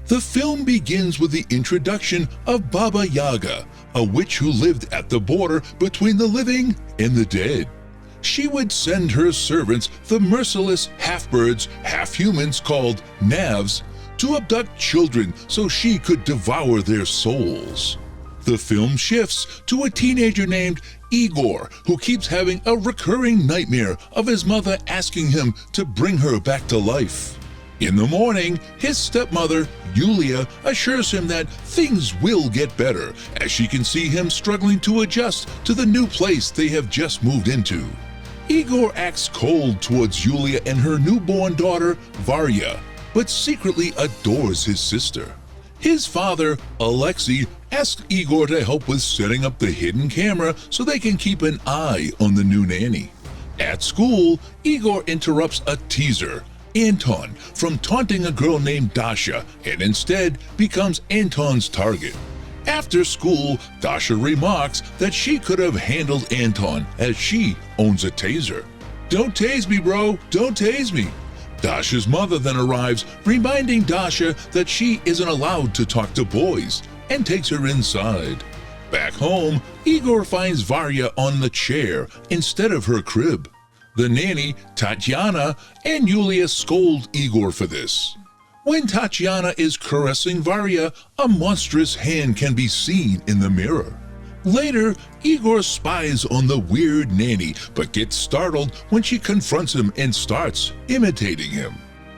The film begins with the introduction of Baba Yaga, a witch who lived at the border between the living and the dead. She would send her servants, the merciless half-birds, half-humans called Navs, to abduct children so she could devour their souls. The film shifts to a teenager named Igor, who keeps having a recurring nightmare of his mother asking him to bring her back to life. In the morning, his stepmother, Yulia, assures him that things will get better, as she can see him struggling to adjust to the new place they have just moved into. Igor acts cold towards Yulia and her newborn daughter, Varya, but secretly adores his sister. His father, Alexei, asks Igor to help with setting up the hidden camera so they can keep an eye on the new nanny. At school, Igor interrupts a teaser, Anton, from taunting a girl named Dasha, and instead becomes Anton's target. After school, Dasha remarks that she could have handled Anton as she owns a taser. "Don't tase me, bro, don't tase me." Dasha's mother then arrives, reminding Dasha that she isn't allowed to talk to boys, and takes her inside. Back home, Igor finds Varya on the chair instead of her crib. The nanny, Tatiana, and Yulia scold Igor for this. When Tatiana is caressing Varya, a monstrous hand can be seen in the mirror. Later, Igor spies on the weird nanny, but gets startled when she confronts him and starts imitating him.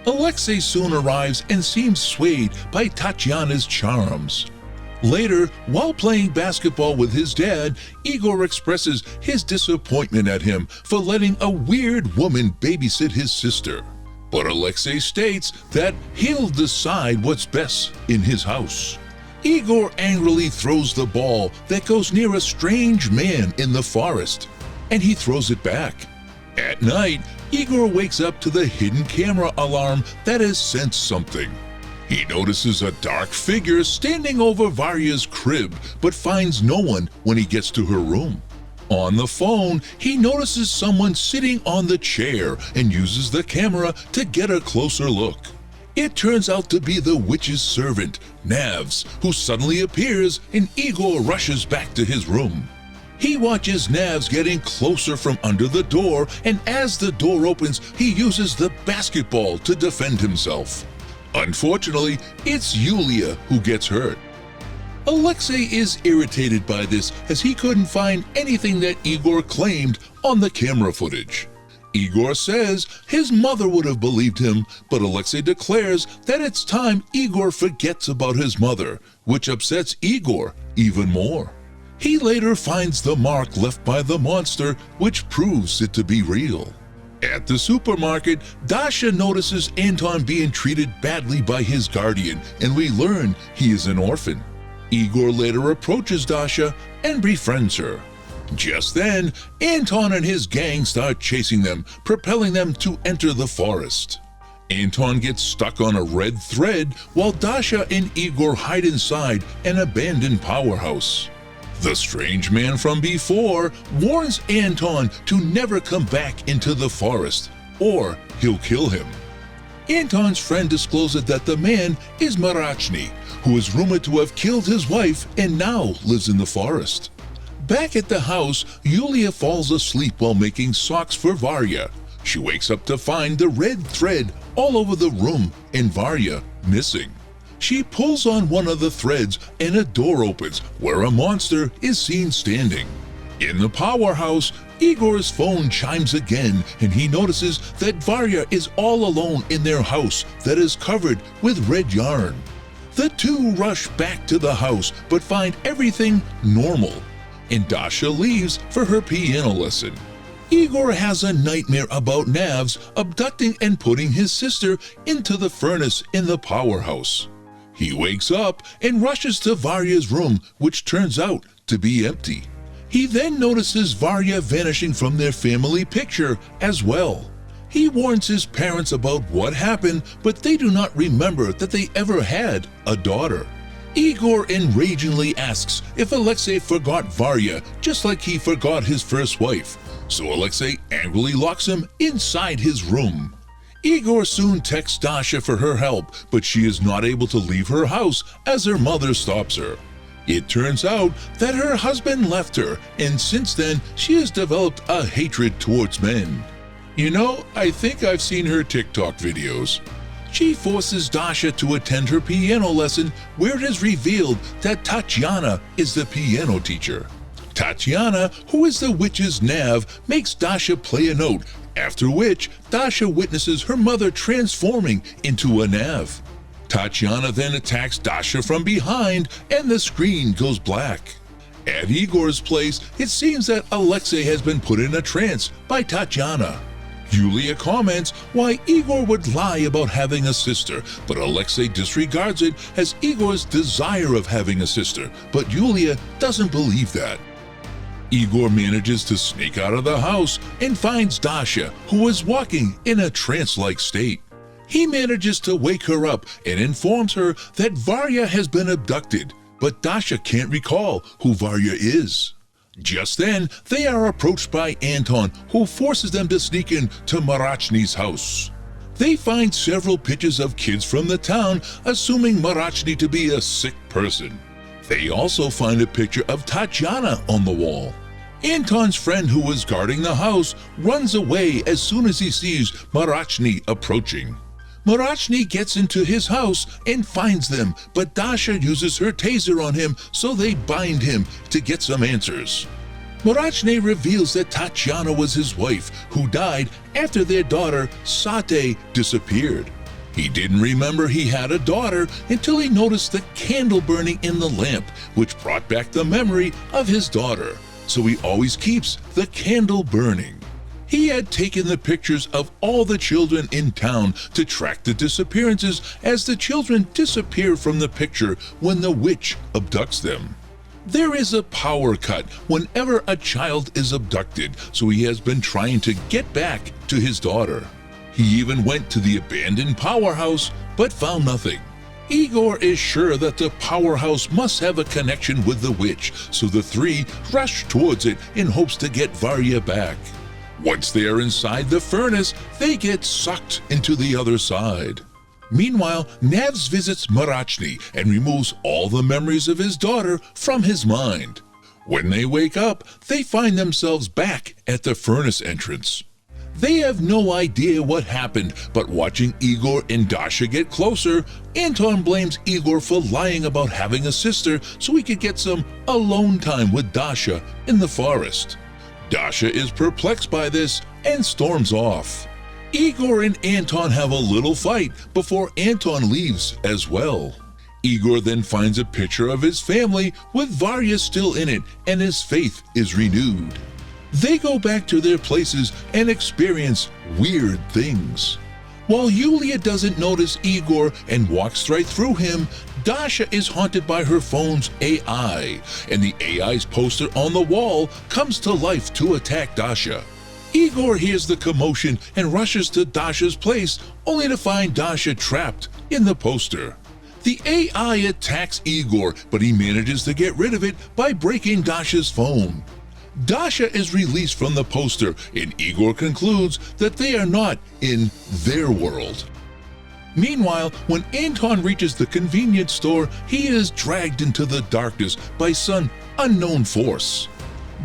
Alexei soon arrives and seems swayed by Tatiana's charms. Later, while playing basketball with his dad, Igor expresses his disappointment at him for letting a weird woman babysit his sister. But Alexei states that he'll decide what's best in his house. Igor angrily throws the ball that goes near a strange man in the forest, and he throws it back. At night, Igor wakes up to the hidden camera alarm that has sensed something. He notices a dark figure standing over Varya's crib, but finds no one when he gets to her room. On the phone, he notices someone sitting on the chair and uses the camera to get a closer look. It turns out to be the witch's servant, Navs, who suddenly appears, and Igor rushes back to his room. He watches Navs getting closer from under the door, and as the door opens, he uses the basketball to defend himself. Unfortunately, it's Yulia who gets hurt. Alexei is irritated by this as he couldn't find anything that Igor claimed on the camera footage. Igor says his mother would have believed him, but Alexei declares that it's time Igor forgets about his mother, which upsets Igor even more. He later finds the mark left by the monster, which proves it to be real. At the supermarket, Dasha notices Anton being treated badly by his guardian, and we learn he is an orphan. Igor later approaches Dasha and befriends her. Just then, Anton and his gang start chasing them, propelling them to enter the forest. Anton gets stuck on a red thread while Dasha and Igor hide inside an abandoned powerhouse. The strange man from before warns Anton to never come back into the forest, or he'll kill him. Anton's friend discloses that the man is Marachny, who is rumored to have killed his wife and now lives in the forest. Back at the house, Yulia falls asleep while making socks for Varya. She wakes up to find the red thread all over the room and Varya missing. She pulls on one of the threads and a door opens where a monster is seen standing. In the powerhouse, Igor's phone chimes again and he notices that Varya is all alone in their house that is covered with red yarn. The two rush back to the house but find everything normal, and Dasha leaves for her piano lesson. Igor has a nightmare about Navs abducting and putting his sister into the furnace in the powerhouse. He wakes up and rushes to Varya's room, which turns out to be empty. He then notices Varya vanishing from their family picture as well. He warns his parents about what happened, but they do not remember that they ever had a daughter. Igor enragingly asks if Alexei forgot Varya, just like he forgot his first wife, so Alexei angrily locks him inside his room. Igor soon texts Dasha for her help, but she is not able to leave her house as her mother stops her. It turns out that her husband left her, and since then she has developed a hatred towards men. You know, I think I've seen her TikTok videos. She forces Dasha to attend her piano lesson, where it is revealed that Tatiana is the piano teacher. Tatiana, who is the witch's Nav, makes Dasha play a note, after which Dasha witnesses her mother transforming into a Nav. Tatiana then attacks Dasha from behind and the screen goes black. At Igor's place, it seems that Alexei has been put in a trance by Tatiana. Yulia comments why Igor would lie about having a sister, but Alexei disregards it as Igor's desire of having a sister, but Yulia doesn't believe that. Igor manages to sneak out of the house and finds Dasha, who is walking in a trance-like state. He manages to wake her up and informs her that Varya has been abducted, but Dasha can't recall who Varya is. Just then, they are approached by Anton, who forces them to sneak in to Marachny's house. They find several pictures of kids from the town, assuming Marachny to be a sick person. They also find a picture of Tatiana on the wall. Anton's friend, who was guarding the house, runs away as soon as he sees Marachny approaching. Marachny gets into his house and finds them, but Dasha uses her taser on him, so they bind him to get some answers. Marachny reveals that Tatiana was his wife, who died after their daughter, Sate, disappeared. He didn't remember he had a daughter until he noticed the candle burning in the lamp, which brought back the memory of his daughter, so he always keeps the candle burning. He had taken the pictures of all the children in town to track the disappearances, as the children disappear from the picture when the witch abducts them. There is a power cut whenever a child is abducted, so he has been trying to get back to his daughter. He even went to the abandoned powerhouse, but found nothing. Igor is sure that the powerhouse must have a connection with the witch, so the three rush towards it in hopes to get Varya back. Once they are inside the furnace, they get sucked into the other side. Meanwhile, Navs visits Marachny and removes all the memories of his daughter from his mind. When they wake up, they find themselves back at the furnace entrance. They have no idea what happened, but watching Igor and Dasha get closer, Anton blames Igor for lying about having a sister so he could get some alone time with Dasha in the forest. Dasha is perplexed by this and storms off. Igor and Anton have a little fight before Anton leaves as well. Igor then finds a picture of his family with Varya still in it, and his faith is renewed. They go back to their places and experience weird things. While Yulia doesn't notice Igor and walks right through him, Dasha is haunted by her phone's AI, and the AI's poster on the wall comes to life to attack Dasha. Igor hears the commotion and rushes to Dasha's place, only to find Dasha trapped in the poster. The AI attacks Igor, but he manages to get rid of it by breaking Dasha's phone. Dasha is released from the poster, and Igor concludes that they are not in their world. Meanwhile, when Anton reaches the convenience store, he is dragged into the darkness by some unknown force.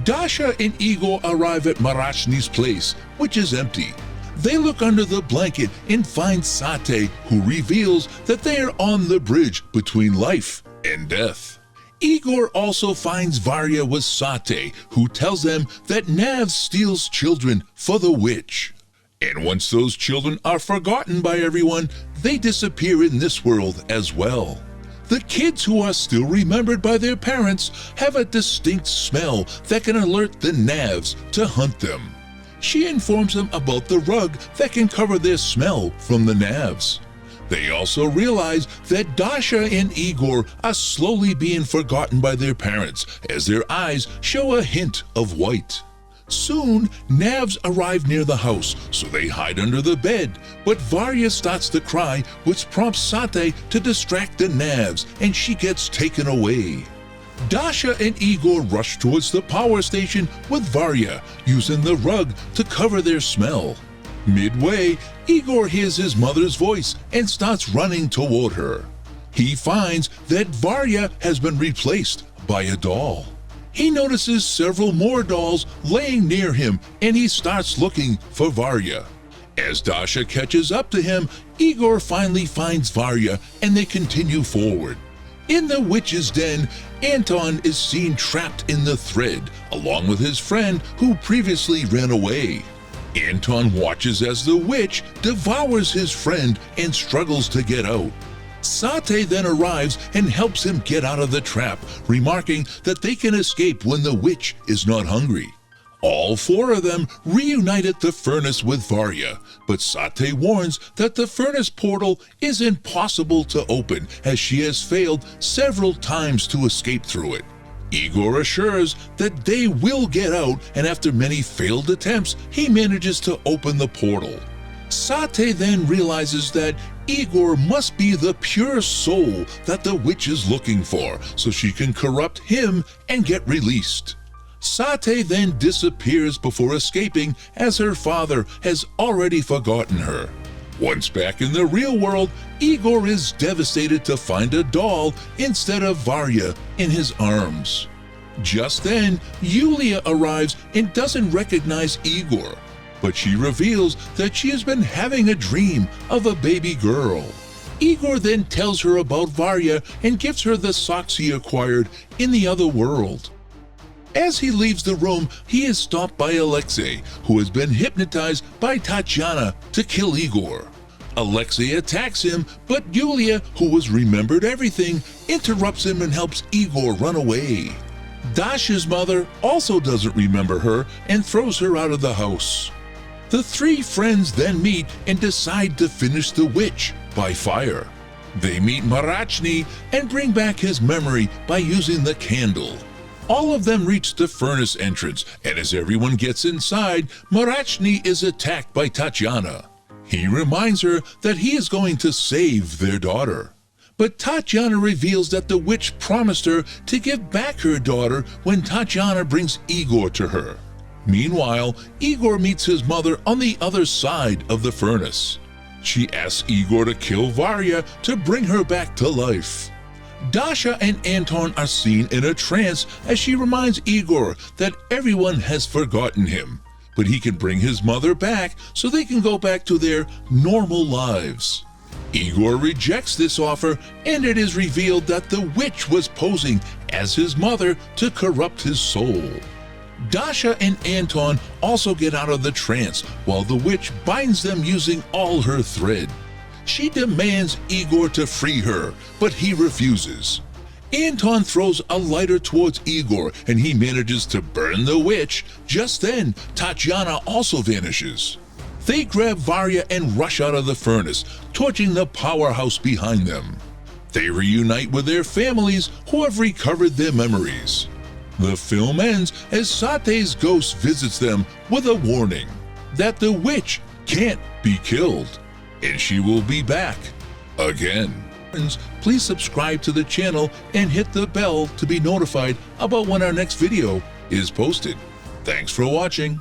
Dasha and Igor arrive at Marachny's place, which is empty. They look under the blanket and find Sate, who reveals that they are on the bridge between life and death. Igor also finds Varya with Sate, who tells them that Nav steals children for the witch. And once those children are forgotten by everyone, they disappear in this world as well. The kids who are still remembered by their parents have a distinct smell that can alert the Navs to hunt them. She informs them about the rug that can cover their smell from the Navs. They also realize that Dasha and Igor are slowly being forgotten by their parents, as their eyes show a hint of white. Soon, Navs arrive near the house, so they hide under the bed, but Varya starts to cry, which prompts Sate to distract the Navs, and she gets taken away. Dasha and Igor rush towards the power station with Varya, using the rug to cover their smell. Midway, Igor hears his mother's voice and starts running toward her. He finds that Varya has been replaced by a doll. He notices several more dolls laying near him, and he starts looking for Varya. As Dasha catches up to him, Igor finally finds Varya and they continue forward. In the witch's den, Anton is seen trapped in the thread, along with his friend who previously ran away. Anton watches as the witch devours his friend and struggles to get out. Sate then arrives and helps him get out of the trap, remarking that they can escape when the witch is not hungry. All four of them reunite at the furnace with Varya, but Sate warns that the furnace portal is impossible to open as she has failed several times to escape through it. Igor assures that they will get out, and after many failed attempts, he manages to open the portal. Sate then realizes that Igor must be the pure soul that the witch is looking for, so she can corrupt him and get released. Sate then disappears before escaping, as her father has already forgotten her. Once back in the real world, Igor is devastated to find a doll instead of Varya in his arms. Just then, Yulia arrives and doesn't recognize Igor, but she reveals that she has been having a dream of a baby girl. Igor then tells her about Varya and gives her the socks he acquired in the other world. As he leaves the room, he is stopped by Alexei, who has been hypnotized by Tatiana to kill Igor. Alexei attacks him, but Yulia, who has remembered everything, interrupts him and helps Igor run away. Dasha's mother also doesn't remember her and throws her out of the house. The three friends then meet and decide to finish the witch by fire. They meet Marachny and bring back his memory by using the candle. All of them reach the furnace entrance, and as everyone gets inside, Marachny is attacked by Tatiana. He reminds her that he is going to save their daughter. But Tatiana reveals that the witch promised her to give back her daughter when Tatiana brings Igor to her. Meanwhile, Igor meets his mother on the other side of the furnace. She asks Igor to kill Varya to bring her back to life. Dasha and Anton are seen in a trance as she reminds Igor that everyone has forgotten him, but he can bring his mother back so they can go back to their normal lives. Igor rejects this offer, and it is revealed that the witch was posing as his mother to corrupt his soul. Dasha and Anton also get out of the trance while the witch binds them using all her thread. She demands Igor to free her, but he refuses. Anton throws a lighter towards Igor and he manages to burn the witch. Just then, Tatiana also vanishes. They grab Varya and rush out of the furnace, torching the powerhouse behind them. They reunite with their families who have recovered their memories. The film ends as Sate's ghost visits them with a warning that the witch can't be killed, and she will be back again. Friends, please subscribe to the channel and hit the bell to be notified about when our next video is posted. Thanks for watching.